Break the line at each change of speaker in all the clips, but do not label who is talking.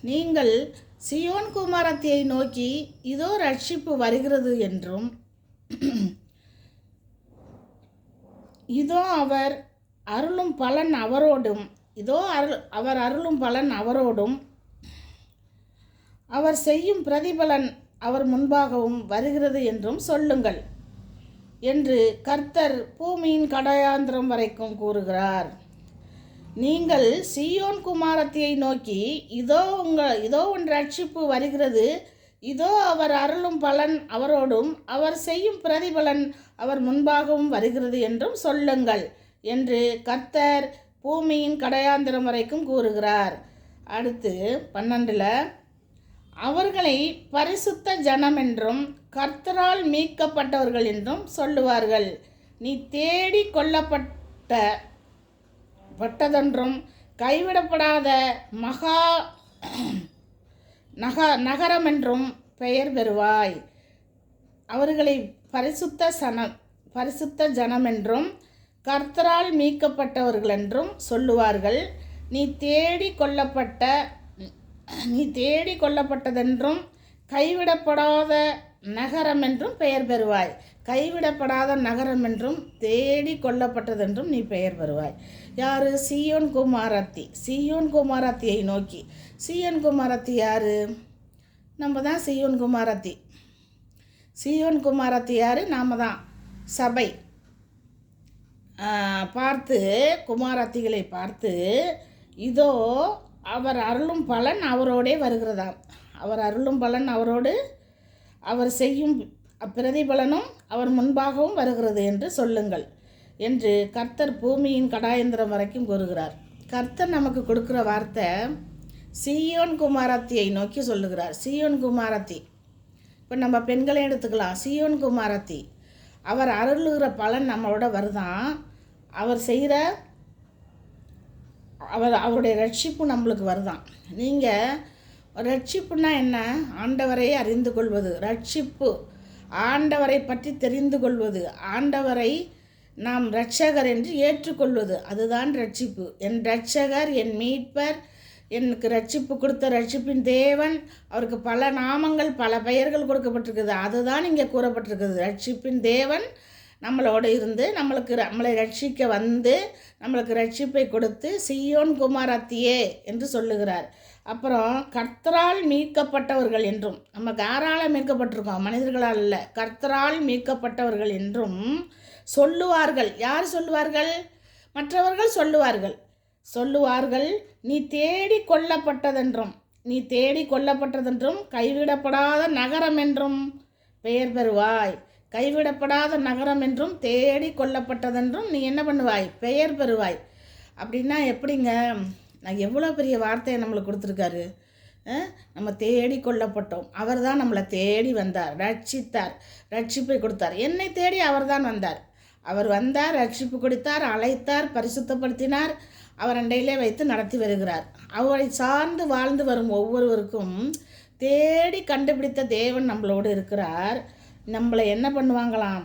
நீங்கள் சியோன் குமாரத்தியை நோக்கி இதோ ரட்சிப்பு வருகிறது என்றும் இதோ அவர் அருளும் பலன் அவரோடும் அவர் அருளும் பலன் அவரோடும் அவர் செய்யும் பிரதிபலன் அவர் முன்பாகவும் வருகிறது என்றும் சொல்லுங்கள் என்று கர்த்தர் பூமியின் கடையாந்திரம் வரைக்கும் கூறுகிறார். நீங்கள் சீயோன் குமாரத்தியை நோக்கி இதோ உன் ரட்சிப்பு வருகிறது, இதோ அவர் அருளும் பலன் அவரோடும் அவர் செய்யும் பிரதிபலன் அவர் முன்பாகவும் வருகிறது என்றும் சொல்லுங்கள் என்று கர்த்தர் பூமியின் கடையாந்திரம் வரைக்கும் கூறுகிறார். அடுத்து 12 அவர்களை பரிசுத்த ஜனம் என்றும் கர்த்தரால் மீட்கப்பட்டவர்கள் என்றும் சொல்லுவார்கள். நீ தேடி கொள்ளப்பட்டதென்றும் கைவிடப்படாத மகா நகரம் என்றும் பெயர் பெறுவாய். அவர்களை பரிசுத்த ஜனம் என்றும் கர்த்தரால் மீட்கப்பட்டவர்கள் என்றும் சொல்லுவார்கள். நீ தேடி கொள்ளப்பட்டதென்றும் கைவிடப்படாத நகரம் என்றும் பெயர் பெறுவாய். கைவிடப்படாத நகரம் என்றும் தேடி கொள்ளப்பட்டதென்றும் நீ பெயர் பெறுவாய். யார்? சீயோன் குமாரத்தி. சீயோன் குமாரத்தியை நோக்கி. சீயோன் குமாரத்தி யார்? நம்ம தான் சீயோன் குமாரத்தி. சீயோன் குமாரத்தி யார்? நாம் தான். சபை குமாரத்திகளை பார்த்து இதோ அவர் அருளும் பலன் அவரோடே வருகிறதாம். அவர் அருளும் பலன் அவரோடு, அவர் செய்யும் பிரதிபலனும் அவர் முன்பாகவும் வருகிறது என்று சொல்லுங்கள் என்று கர்த்தர் பூமியின் கடாயந்திரம் வரைக்கும் கூறுகிறார். கர்த்தர் நமக்கு கொடுக்குற வார்த்தை சீயோன் குமாரத்தியை நோக்கி சொல்லுகிறார். சீயோன் குமாரத்தி, இப்போ நம்ம பெண்களை எடுத்துக்கலாம். சீயோன் குமாரத்தி, அவர் அருளுகிற பலன் நம்மளோட வருதான். அவர் செய்கிற அவருடைய ரட்சிப்பு நம்மளுக்கு வருதான். நீங்கள் ரட்சிப்புனா என்ன? ஆண்டவரை அறிந்து கொள்வது. ரட்சிப்பு ஆண்டவரை பற்றி தெரிந்து கொள்வது, ஆண்டவரை நாம் இரட்சகர் என்று ஏற்றுக்கொள்வது, அதுதான் ரட்சிப்பு. என் இரட்சகர், என் மீட்பர், எனக்கு ரட்சிப்பு கொடுத்த ரட்சிப்பின் தேவன், அவருக்கு பல நாமங்கள் பல பெயர்கள் கொடுக்கப்பட்டிருக்குது. அதுதான் இங்கே கூறப்பட்டிருக்குது. ரட்சிப்பின் தேவன் நம்மளோடு இருந்து நம்மளை ரட்சிக்க வந்து நம்மளுக்கு ரட்சிப்பை கொடுத்து சீயோன் குமாரத்தியே என்று சொல்லுகிறார். அப்புறம் கர்த்தரால் மீட்கப்பட்டவர்கள் என்றும், நம்ம யாரால் மீட்கப்பட்டிருக்கோம்? மனிதர்களால் இல்லை, கர்த்தரால் மீட்கப்பட்டவர்கள் என்றும் சொல்லுவார்கள். யார் சொல்லுவார்கள்? மற்றவர்கள் சொல்லுவார்கள். நீ தேடி கொள்ளப்பட்டதென்றும் கைவிடப்படாத நகரம் என்றும் பெயர் பெறுவாய். கைவிடப்படாத நகரம் என்றும் தேடி கொள்ளப்பட்டதென்றும் நீ என்ன பண்ணுவாய்? பெயர் பெறுவாய். அப்படின்னா எப்படிங்க? நான் எவ்வளோ பெரிய வார்த்தையை நம்மளுக்கு கொடுத்துருக்காரு. நம்ம தேடி கொள்ளப்பட்டோம். அவர் தான் நம்மளை தேடி வந்தார், ரட்சித்தார், ரட்சிப்பை கொடுத்தார். என்னை தேடி அவர் தான் வந்தார். அவர் வந்தார், ரட்சிப்பு கொடுத்தார், அழைத்தார், பரிசுத்தப்படுத்தினார். அவர் அண்டையிலே வைத்து நடத்தி வருகிறார். அவரை சார்ந்து வாழ்ந்து வரும் ஒவ்வொருவருக்கும் தேடி கண்டுபிடித்த தேவன் நம்மளோடு இருக்கிறார். நம்மளை என்ன பண்ணுவாங்களாம்?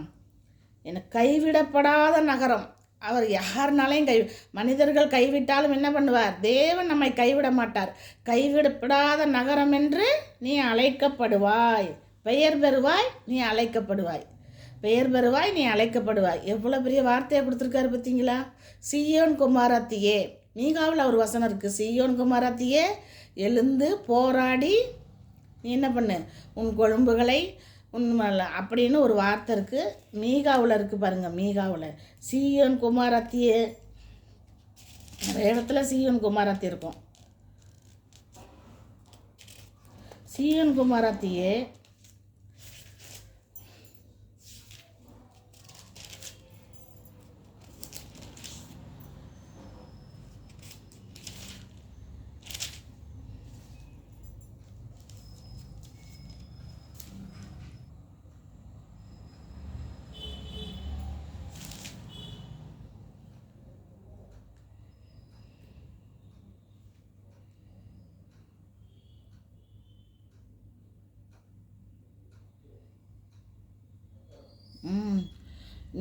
கைவிடப்படாத நகரம். அவர் யாருனாலையும் மனிதர்கள் கைவிட்டாலும் என்ன பண்ணுவார்? தேவன் நம்மை கைவிட மாட்டார். கைவிடப்படாத நகரம் என்று நீ அழைக்கப்படுவாய். பெயர் பெறுவாய், நீ அழைக்கப்படுவாய். பெயர் பெறுவாய், நீ அழைக்கப்படுவாய். எவ்வளோ பெரிய வார்த்தையை கொடுத்துருக்காரு பார்த்தீங்களா? சீயோன் குமாரத்தியே. மீகாவில் ஒரு வசனம் இருக்குது. சீயோன் குமாரத்தியே, எழுந்து போராடி நீ என்ன பண்ணு? உன் கொழும்புகளை அப்படின்னு ஒரு வார்த்தை இருக்குது. மீகாவில் இருக்குது பாருங்கள். மீகாவில் சீயோன் குமாரத்தியே, நிறைய இடத்துல சீயோன் குமாரத்தி இருக்கும். சீயோன் குமாரத்தியே,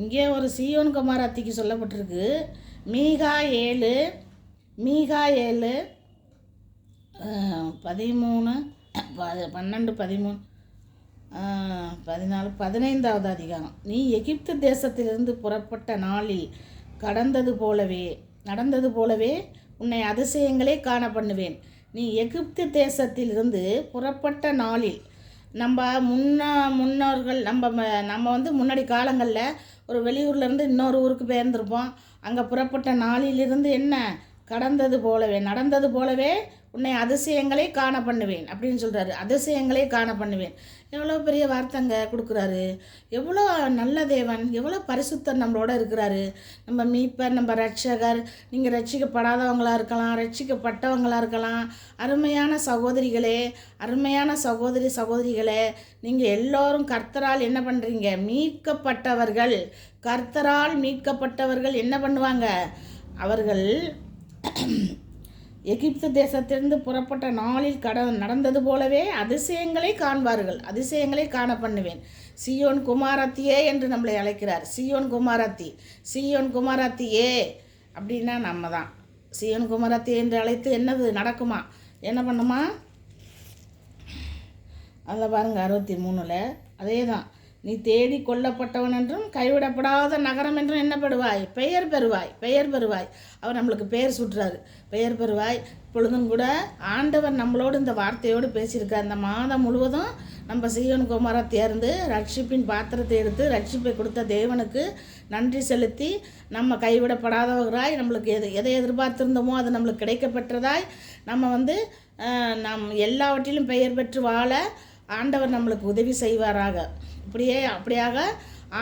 இங்கே ஒரு சீயோன் குமாரத்திக்கு சொல்லப்பட்டிருக்கு. மீகா 7 13 12 13 14 15வது அதிகாரம். நீ எகிப்து தேசத்திலிருந்து புறப்பட்ட நாளில் நடந்தது போலவே உன்னை அதிசயங்களே காண பண்ணுவேன். நீ எகிப்து தேசத்திலிருந்து புறப்பட்ட நாளில் முன்னோர்கள் நம்ம முன்னாடி காலங்களில் ஒரு வெளியூர்லேருந்து இன்னொரு ஊருக்கு போயிருந்திருப்போம். அங்கே புறப்பட்ட நாளிலிருந்து நடந்தது போலவே உன்னை அதிசயங்களே காண பண்ணுவேன் அப்படின்னு சொல்கிறாரு. அதிசயங்களே காண பண்ணுவேன். எவ்வளோ பெரிய வார்த்தைங்க கொடுக்குறாரு. எவ்வளோ நல்ல தேவன், எவ்வளோ பரிசுத்தர் நம்மளோட இருக்கிறாரு. நம்ம மீட்பர், நம்ம ரட்சகர். நீங்கள் ரட்சிக்கப்படாதவங்களாக இருக்கலாம், ரட்சிக்கப்பட்டவங்களாக இருக்கலாம். அருமையான சகோதரிகளே, அருமையான சகோதரிகளே, நீங்கள் எல்லோரும் கர்த்தரால் என்ன பண்ணுறீங்க? மீட்கப்பட்டவர்கள். கர்த்தரால் மீட்கப்பட்டவர்கள் என்ன பண்ணுவாங்க? அவர்கள் எகிப்து தேசத்திலிருந்து புறப்பட்ட நாளில் நடந்தது போலவே அதிசயங்களை காண்பார்கள். அதிசயங்களை காண பண்ணுவேன். சீயோன் குமாரத்தியே என்று நம்மளை அழைக்கிறார். சீயோன் குமாரத்தியே அப்படின்னா நம்ம தான். சீயோன் குமாரத்தி என்று அழைத்து என்னது நடக்குமா? என்ன பண்ணுமா? அதில் பாருங்கள் 63 அதே தான். நீ தேடி கொல்லப்பட்டவன் என்றும் கைவிடப்படாத நகரம் என்றும் என்ன பெயர் பெறுவாய். அவர் நம்மளுக்கு பெயர் சுட்டுறாரு. பெயர் பெறுவாய். இப்பொழுதும் கூட ஆண்டவர் நம்மளோடு இந்த வார்த்தையோடு பேசியிருக்கார். இந்த மாதம் முழுவதும் நம்ம சீயோன் குமாரத்தியாக இருந்து ரட்சிப்பின் பாத்திரத்தை எடுத்து ரட்சிப்பை கொடுத்த தேவனுக்கு நன்றி செலுத்தி நம்ம கைவிடப்படாதவராய் நம்மளுக்கு எதை எதிர்பார்த்திருந்தோமோ அது நம்மளுக்கு கிடைக்கப்பெற்றதாய் நம்ம எல்லாவற்றிலும் பெயர் பெற்று வாழ ஆண்டவர் நம்மளுக்கு உதவி செய்வாராக. அப்படியாக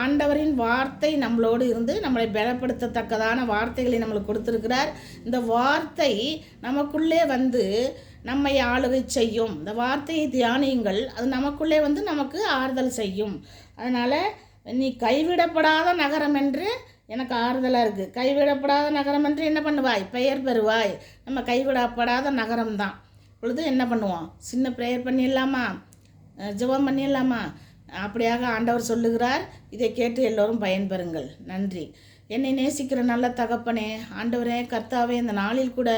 ஆண்டவரின் வார்த்தை நம்மளோடு இருந்து நம்மளை பலப்படுத்தத்தக்கதான வார்த்தைகளை நம்மளுக்கு கொடுத்துருக்கிறார். இந்த வார்த்தை நமக்குள்ளே நம்மை ஆளுகை செய்யும். இந்த வார்த்தையை தியானியுங்கள். அது நமக்குள்ளே நமக்கு ஆறுதல் செய்யும். அதனால் நீ கைவிடப்படாத நகரம் என்று எனக்கு ஆறுதலாக இருக்குது. கைவிடப்படாத நகரம் என்று என்ன பண்ணுவாய்? பெயர் பெறுவாய். நம்ம கைவிடப்படாத நகரம்தான். பொழுது என்ன பண்ணுவோம்? சின்ன ப்ரேயர் பண்ணிடலாமா? ஜெபம் பண்ணிடலாமா? அப்படியாக ஆண்டவர் சொல்லுகிறார். இதை கேட்டு எல்லோரும் பயன்பெறுங்கள். நன்றி. என்னை நேசிக்கிற நல்ல தகப்பனே, ஆண்டவரே, கர்த்தாவே, இந்த நாளில் கூட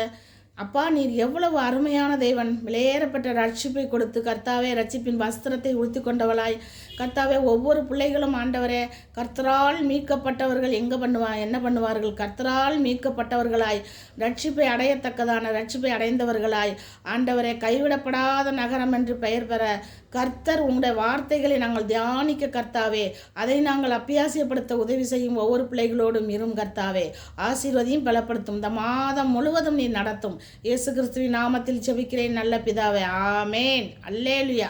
அப்பா நீர் எவ்வளவு அருமையான தேவன். விலையேறப்பட்ட ரட்சிப்பை கொடுத்து கர்த்தாவே ரட்சிப்பின் வஸ்திரத்தை உடுத்தி கொண்டவளாய் கர்த்தாவே ஒவ்வொரு பிள்ளைகளும் ஆண்டவரே கர்த்தரால் மீட்கப்பட்டவர்கள் என்ன பண்ணுவார்கள்? கர்த்தரால் மீட்கப்பட்டவர்களாய் ரட்சிப்பை அடையத்தக்கதான ரட்சிப்பை அடைந்தவர்களாய் ஆண்டவரே கைவிடப்படாத நகரம் என்று பெயர் பெற கர்த்தர் உங்களுடைய வார்த்தைகளை நாங்கள் தியானிக்க கர்த்தாவே அதை நாங்கள் அபியாசியப்படுத்த உதவி செய்யும் ஒவ்வொரு பிள்ளைகளோடும் இரும் கர்த்தாவே. ஆசீர்வதியும் பலப்படுத்தும். இந்த மாதம் முழுவதும் நீ நடத்தும். இயேசு கிறிஸ்துவின் நாமத்தில் ஜெபிக்கிறேன் நல்ல பிதாவே. ஆமேன். அல்லேலுயா.